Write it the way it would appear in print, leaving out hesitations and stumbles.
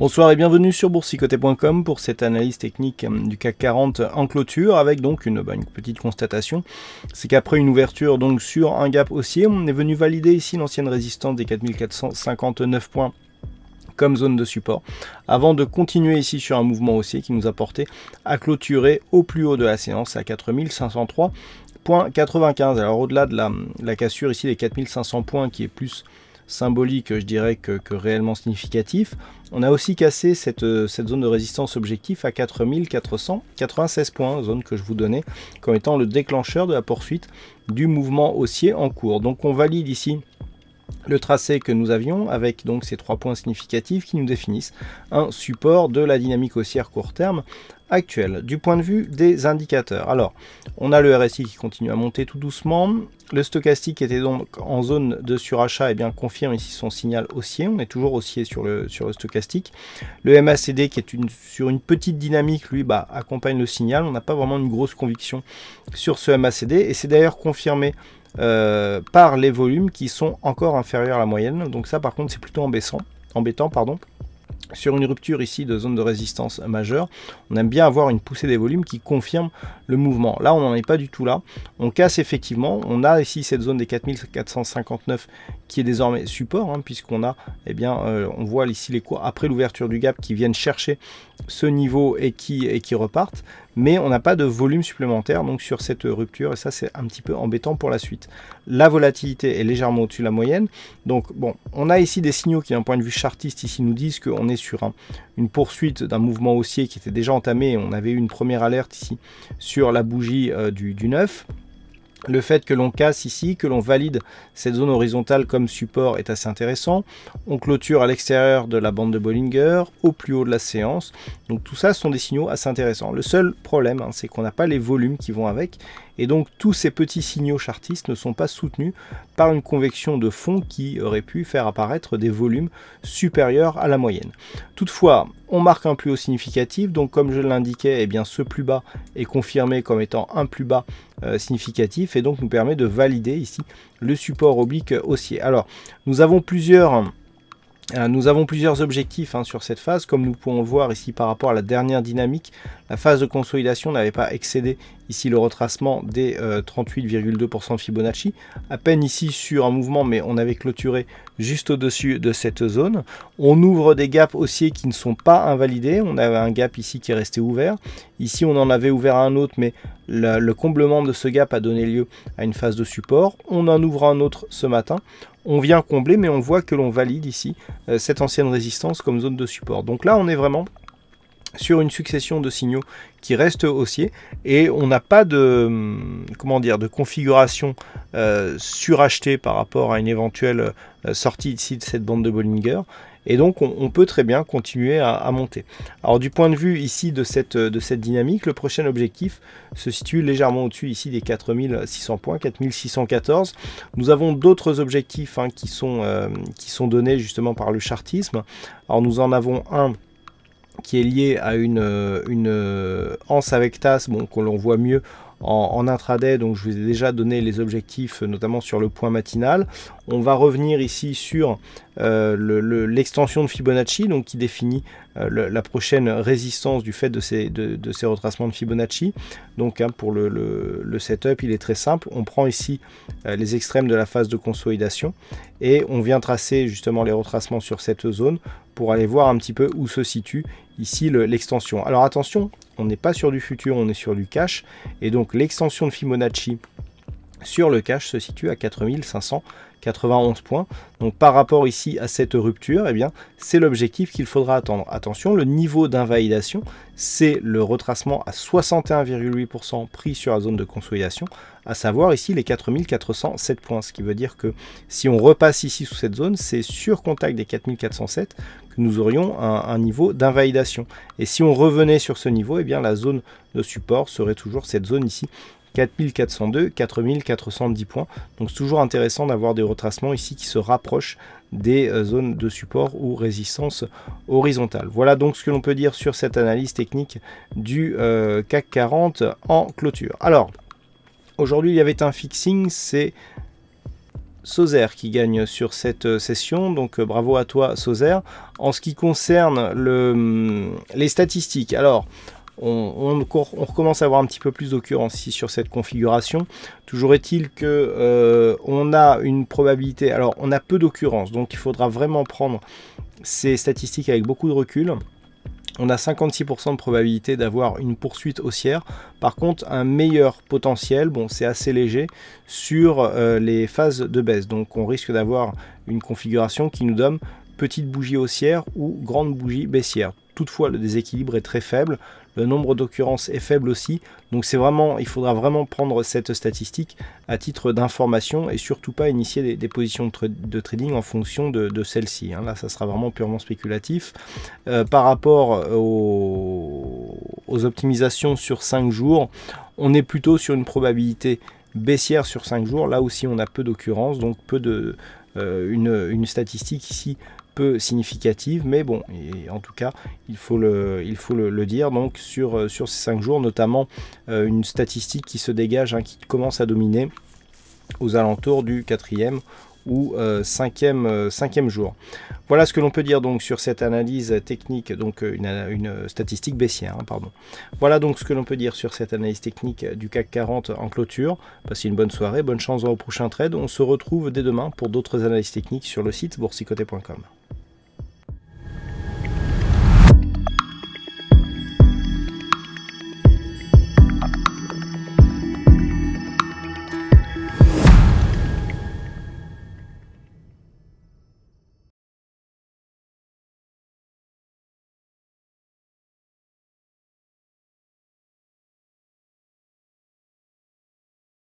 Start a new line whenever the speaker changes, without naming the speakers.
Bonsoir et bienvenue sur boursicoté.com pour cette analyse technique du CAC 40 en clôture avec donc une petite constatation. C'est qu'après une ouverture donc sur un gap haussier, on est venu valider ici l'ancienne résistance des 4459 points comme zone de support, avant de continuer ici sur un mouvement haussier qui nous a porté à clôturer au plus haut de la séance à 4503,95. Alors au-delà de la cassure ici des 4500 points qui est plus symbolique, je dirais, que réellement significatif, on a aussi cassé cette zone de résistance objectif à 4496 points, zone que je vous donnais comme étant le déclencheur de la poursuite du mouvement haussier en cours. Donc on valide ici le tracé que nous avions avec donc ces 3 points significatifs qui nous définissent un support de la dynamique haussière court terme actuelle. Du point de vue des indicateurs, alors on a le RSI qui continue à monter tout doucement, le stochastique qui était donc en zone de surachat et bien confirme ici son signal haussier, on est toujours haussier sur le stochastique. Le MACD qui est sur une petite dynamique, lui accompagne le signal, on n'a pas vraiment une grosse conviction sur ce MACD et c'est d'ailleurs confirmé par les volumes qui sont encore inférieurs à la moyenne. Donc ça par contre c'est plutôt embêtant. Sur une rupture ici de zone de résistance majeure, on aime bien avoir une poussée des volumes qui confirme le mouvement. Là, on n'en est pas du tout là. On casse effectivement. On a ici cette zone des 4459 qui est désormais support, puisqu'on a, on voit ici les cours après l'ouverture du gap qui viennent chercher ce niveau et qui repartent. Mais on n'a pas de volume supplémentaire donc sur cette rupture et ça c'est un petit peu embêtant pour la suite. La volatilité est légèrement au-dessus de la moyenne. Donc bon, on a ici des signaux qui d'un point de vue chartiste ici nous disent qu'on est sur une poursuite d'un mouvement haussier qui était déjà entamé. On avait eu une première alerte ici sur la bougie du 9. Le fait que l'on casse ici, que l'on valide cette zone horizontale comme support est assez intéressant. On clôture à l'extérieur de la bande de Bollinger, au plus haut de la séance. Donc tout ça sont des signaux assez intéressants. Le seul problème, c'est qu'on n'a pas les volumes qui vont avec. Et donc tous ces petits signaux chartistes ne sont pas soutenus par une convection de fond qui aurait pu faire apparaître des volumes supérieurs à la moyenne. Toutefois, on marque un plus haut significatif. Donc comme je l'indiquais, ce plus bas est confirmé comme étant un plus bas significatif et donc nous permet de valider ici le support oblique haussier. Alors nous avons plusieurs objectifs sur cette phase, comme nous pouvons le voir ici par rapport à la dernière dynamique. La phase de consolidation n'avait pas excédé ici le retracement des 38,2% de Fibonacci, à peine ici sur un mouvement, mais on avait clôturé juste au-dessus de cette zone. On ouvre des gaps haussiers qui ne sont pas invalidés. On avait un gap ici qui est resté ouvert. Ici, on en avait ouvert un autre, mais le comblement de ce gap a donné lieu à une phase de support. On en ouvre un autre ce matin. On vient combler, mais on voit que l'on valide ici cette ancienne résistance comme zone de support. Donc là, on est vraiment sur une succession de signaux qui restent haussiers et on n'a pas de configuration surachetée par rapport à une éventuelle sortie ici de cette bande de Bollinger. Et donc on peut très bien continuer à monter. Alors du point de vue ici de cette dynamique, le prochain objectif se situe légèrement au-dessus ici des 4600 points, 4614. Nous avons d'autres objectifs qui sont donnés justement par le chartisme. Alors nous en avons un qui est lié à une anse avec tasse, que l'on voit mieux en intraday, donc je vous ai déjà donné les objectifs notamment sur le point matinal. On va revenir ici sur l'extension de Fibonacci, donc qui définit la prochaine résistance du fait de ces retracements de Fibonacci. Donc pour le setup, il est très simple. On prend ici les extrêmes de la phase de consolidation et on vient tracer justement les retracements sur cette zone pour aller voir un petit peu où se situe ici l'extension. Alors attention, on n'est pas sur du futur, on est sur du cash et donc l'extension de Fibonacci sur le cash se situe à 4591 points. Donc par rapport ici à cette rupture, c'est l'objectif qu'il faudra attendre. Attention, le niveau d'invalidation, c'est le retracement à 61,8% pris sur la zone de consolidation, à savoir ici les 4407 points. Ce qui veut dire que si on repasse ici sous cette zone, c'est sur contact des 4407 que nous aurions un niveau d'invalidation. Et si on revenait sur ce niveau, la zone de support serait toujours cette zone ici, 4402, 4410 points. Donc c'est toujours intéressant d'avoir des retracements ici qui se rapprochent des zones de support ou résistance horizontale. Voilà donc ce que l'on peut dire sur cette analyse technique du CAC 40 en clôture. Alors, aujourd'hui il y avait un fixing, c'est Sozer qui gagne sur cette session, donc bravo à toi Sozer. En ce qui concerne les statistiques, alors on recommence à avoir un petit peu plus d'occurrence ici sur cette configuration. Toujours est-il que on a une probabilité, alors on a peu d'occurrence, donc il faudra vraiment prendre ces statistiques avec beaucoup de recul. On a 56% de probabilité d'avoir une poursuite haussière. Par contre, un meilleur potentiel, bon, c'est assez léger, sur les phases de baisse. Donc, on risque d'avoir une configuration qui nous donne petite bougie haussière ou grande bougie baissière. Toutefois, le déséquilibre est très faible. Le nombre d'occurrences est faible aussi. Donc, il faudra vraiment prendre cette statistique à titre d'information et surtout pas initier des positions de trading en fonction de celle-ci. Là, ça sera vraiment purement spéculatif. Par rapport aux optimisations sur 5 jours, on est plutôt sur une probabilité baissière sur 5 jours. Là aussi, on a peu d'occurrences, donc une statistique ici peu significative, mais bon, en tout cas, il faut le dire. Donc sur ces 5 jours, notamment une statistique qui se dégage, qui commence à dominer aux alentours du 4e ou 5e jour. Voilà ce que l'on peut dire donc sur cette analyse technique, donc une statistique baissière, pardon. Voilà donc ce que l'on peut dire sur cette analyse technique du CAC 40 en clôture. Passez une bonne soirée, bonne chance dans vos prochains trades. On se retrouve dès demain pour d'autres analyses techniques sur le site boursicoté.com.